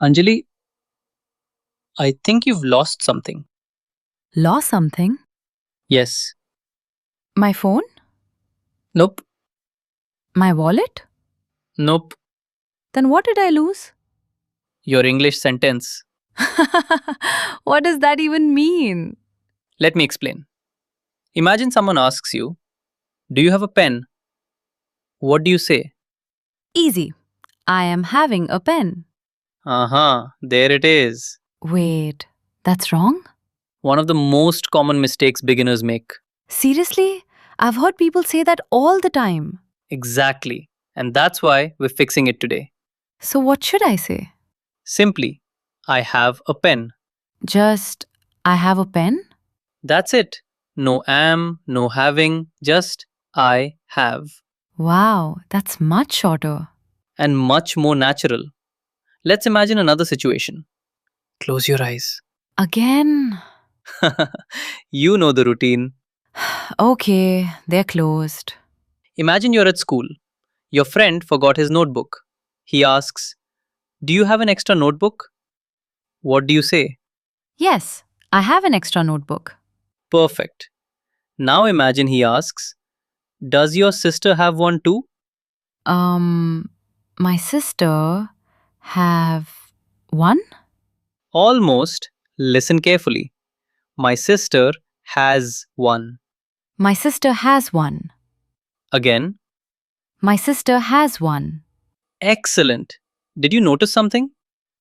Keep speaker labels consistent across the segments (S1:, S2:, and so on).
S1: Anjali, I think you've lost something.
S2: Lost something?
S1: Yes.
S2: My phone?
S1: Nope.
S2: My wallet?
S1: Nope.
S2: Then what did I lose?
S1: Your English sentence.
S2: What does that even mean?
S1: Let me explain. Imagine someone asks you, do you have a pen? What do you say?
S2: Easy. I am having a pen.
S1: There it is.
S2: Wait, that's wrong?
S1: One of the most common mistakes beginners make.
S2: Seriously? I've heard people say that all the time.
S1: Exactly. And that's why we're fixing it today.
S2: So what should I say?
S1: Simply, I have a pen.
S2: Just, I have a pen?
S1: That's it. No am, no having, just I have.
S2: Wow, that's much shorter.
S1: And much more natural. Let's imagine another situation. Close your eyes.
S2: Again?
S1: You know the routine.
S2: Okay, they're closed.
S1: Imagine you're at school. Your friend forgot his notebook. He asks, do you have an extra notebook? What do you say?
S2: Yes, I have an extra notebook.
S1: Perfect. Now imagine he asks, does your sister have one too?
S2: Um, my sister have one?
S1: Almost. Listen carefully. My sister has one.
S2: My sister has one.
S1: Again.
S2: My sister has one.
S1: Excellent. Did you notice something?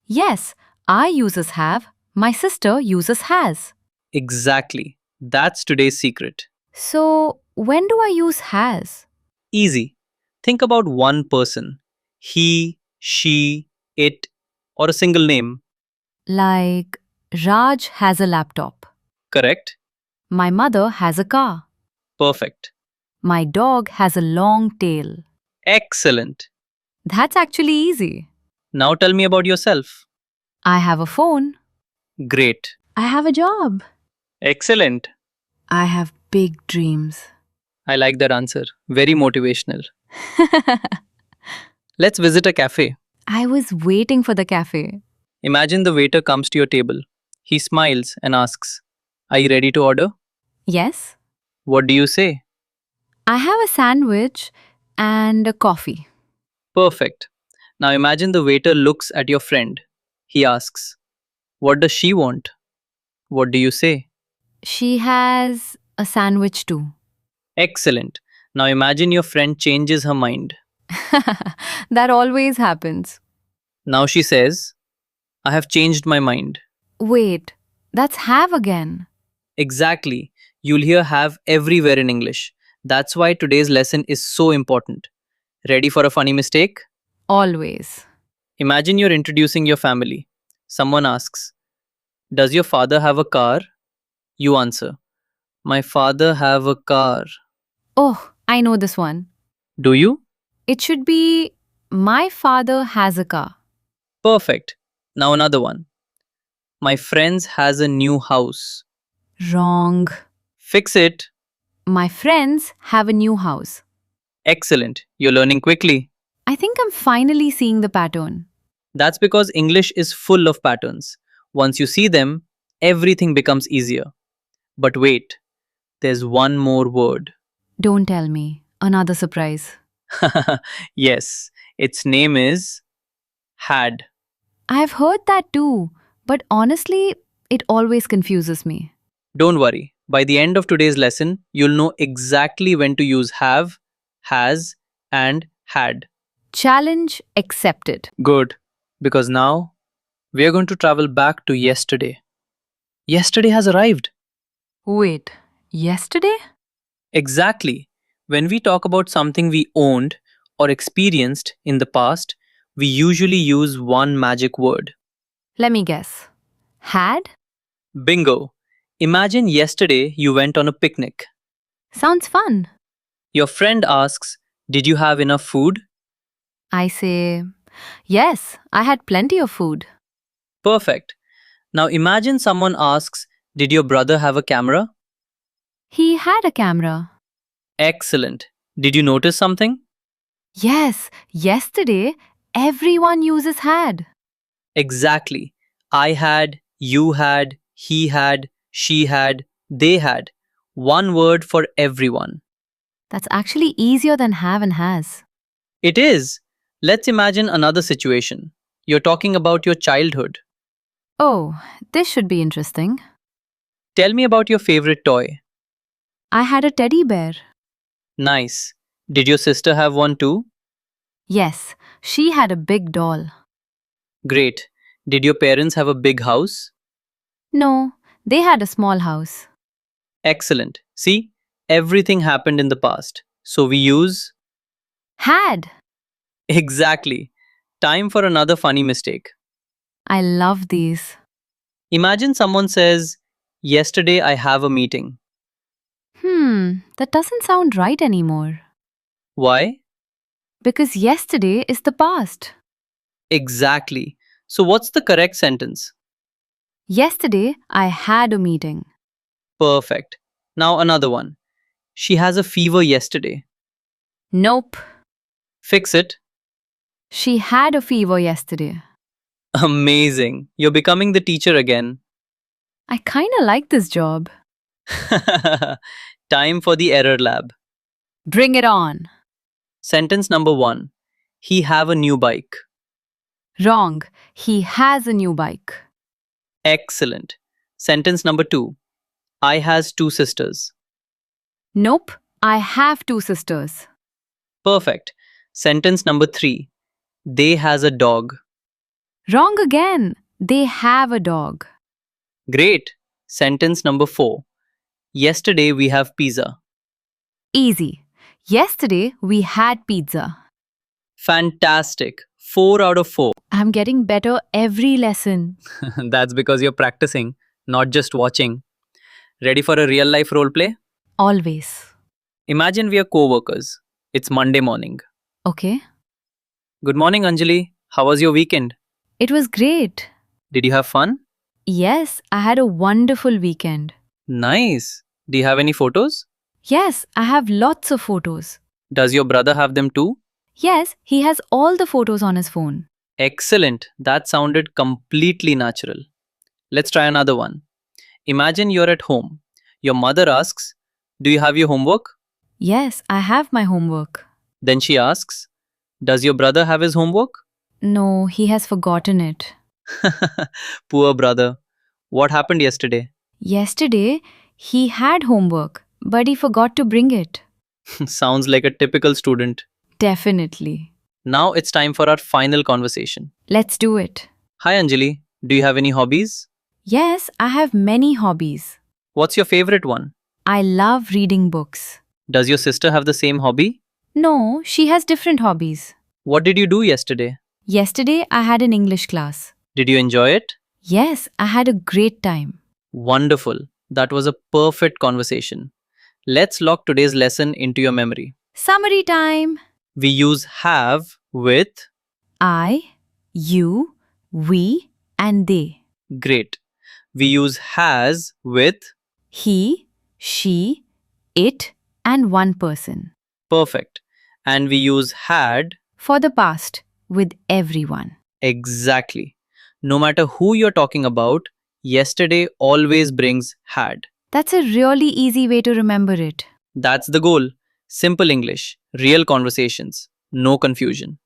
S2: Yes, I uses have. My sister uses has.
S1: Exactly. That's today's secret.
S2: So, when do I use has?
S1: Easy. Think about one person. He, she, it, or a single name.
S2: Like, Raj has a laptop.
S1: Correct?
S2: My mother has a car.
S1: Perfect.
S2: My dog has a long tail.
S1: Excellent.
S2: That's actually easy.
S1: Now tell me about yourself.
S2: I have a phone.
S1: Great.
S2: I have a job.
S1: Excellent.
S2: I have big dreams.
S1: I like that answer. Very motivational. Let's visit a cafe.
S2: I was waiting for the cafe.
S1: Imagine the waiter comes to your table. He smiles and asks, are you ready to order?
S2: Yes,
S1: What do you say?
S2: I have a sandwich and a coffee.
S1: Perfect. Now imagine the waiter looks at your friend. He asks, what does she want? What do you say?
S2: She has a sandwich too.
S1: Excellent. Now imagine your friend changes her mind.
S2: That always happens.
S1: Now she says, I have changed my mind.
S2: Wait, that's have again.
S1: Exactly. You'll hear have everywhere in English. That's why today's lesson is so important. Ready for a funny mistake?
S2: Always.
S1: Imagine you're introducing your family. Someone asks, does your father have a car? You answer, my father have a car.
S2: Oh, I know this one.
S1: Do you?
S2: It should be my father has a car.
S1: Perfect. Now another one. My friends has a new house.
S2: Wrong.
S1: Fix it.
S2: My friends have a new house.
S1: Excellent. You're learning quickly.
S2: I think I'm finally seeing the pattern.
S1: That's because English is full of patterns. Once you see them, everything becomes easier. But wait, there's one more word.
S2: Don't tell me. Another surprise.
S1: Yes, its name is had.
S2: I've heard that too, but honestly, it always confuses me.
S1: Don't worry, by the end of today's lesson, you'll know exactly when to use have, has, and had.
S2: Challenge accepted.
S1: Good, because now we are going to travel back to yesterday. Yesterday has arrived.
S2: Wait, yesterday?
S1: Exactly. When we talk about something we owned or experienced in the past, we usually use one magic word.
S2: Let me guess. Had?
S1: Bingo. Imagine yesterday you went on a picnic.
S2: Sounds fun.
S1: Your friend asks, did you have enough food?
S2: I say, yes, I had plenty of food.
S1: Perfect. Now imagine someone asks, did your brother have a camera?
S2: He had a camera.
S1: Excellent. Did you notice something?
S2: Yes, yesterday, everyone uses had.
S1: Exactly. I had, you had, he had, she had, they had. One word for everyone.
S2: That's actually easier than have and has.
S1: It is. Let's imagine another situation. You're talking about your childhood.
S2: Oh, this should be interesting.
S1: Tell me about your favorite toy.
S2: I had a teddy bear.
S1: Nice. Did your sister have one too?
S2: Yes, she had a big doll.
S1: Great. Did your parents have a big house?
S2: No, they had a small house.
S1: Excellent. See, everything happened in the past. So we use.
S2: Had.
S1: Exactly. Time for another funny mistake.
S2: I love these.
S1: Imagine someone says, yesterday I have a meeting.
S2: That doesn't sound right anymore.
S1: Why?
S2: Because yesterday is the past.
S1: Exactly. So what's the correct sentence?
S2: Yesterday, I had a meeting.
S1: Perfect. Now another one. She has a fever yesterday.
S2: Nope.
S1: Fix it.
S2: She had a fever yesterday.
S1: Amazing. You're becoming the teacher again.
S2: I kinda like this job.
S1: Time for the error lab.
S2: Bring it on.
S1: Sentence number 1. He have a new bike.
S2: Wrong. He has a new bike.
S1: Excellent. Sentence number 2. I has 2 sisters.
S2: Nope. I have 2 sisters.
S1: Perfect. Sentence number 3. They has a dog.
S2: Wrong again. They have a dog.
S1: Great. Sentence number 4. Yesterday we have pizza.
S2: Easy. Yesterday, we had pizza.
S1: Fantastic. 4 out of 4.
S2: I'm getting better every lesson.
S1: That's because you're practicing, not just watching. Ready for a real life role play?
S2: Always.
S1: Imagine we are co-workers. It's Monday morning.
S2: Okay?
S1: Good morning, Anjali. How was your weekend?
S2: It was great.
S1: Did you have fun?
S2: Yes, I had a wonderful weekend.
S1: Nice. Do you have any photos?
S2: Yes, I have lots of photos.
S1: Does your brother have them too?
S2: Yes, he has all the photos on his phone.
S1: Excellent. That sounded completely natural. Let's try another one. Imagine you're at home. Your mother asks, do you have your homework?
S2: Yes, I have my homework.
S1: Then she asks, does your brother have his homework?
S2: No, he has forgotten it.
S1: Poor brother. What happened yesterday?
S2: Yesterday, he had homework, but he forgot to bring it.
S1: Sounds like a typical student.
S2: Definitely.
S1: Now it's time for our final conversation.
S2: Let's do it.
S1: Hi Anjali, do you have any hobbies?
S2: Yes, I have many hobbies.
S1: What's your favorite one?
S2: I love reading books.
S1: Does your sister have the same hobby?
S2: No, she has different hobbies.
S1: What did you do yesterday?
S2: Yesterday, I had an English class.
S1: Did you enjoy it?
S2: Yes, I had a great time.
S1: Wonderful. That was a perfect conversation. Let's lock today's lesson into your memory.
S2: Summary time.
S1: We use have with.
S2: I, you, we, and they.
S1: Great. We use has with.
S2: He, she, it, and one person.
S1: Perfect. And we use had.
S2: For the past, with everyone.
S1: Exactly. No matter who you're talking about, yesterday always brings had.
S2: That's a really easy way to remember it.
S1: That's the goal. Simple English, real conversations, no confusion.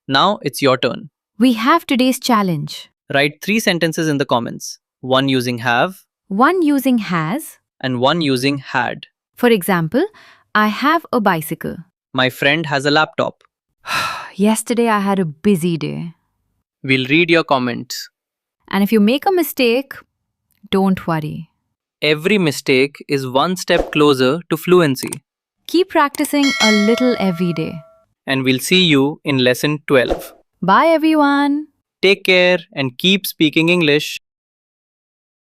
S1: Now it's your turn.
S2: We have today's challenge.
S1: Write 3 sentences in the comments. One using have
S2: One using has.
S1: and one using had.
S2: For example, I have a bicycle.
S1: My friend has a laptop.
S2: Yesterday I had a busy day.
S1: We'll read your comments.
S2: And if you make a mistake, don't worry.
S1: Every mistake is one step closer to fluency.
S2: Keep practicing a little every day.
S1: And we'll see you in lesson 12.
S2: Bye everyone.
S1: Take care and keep speaking English.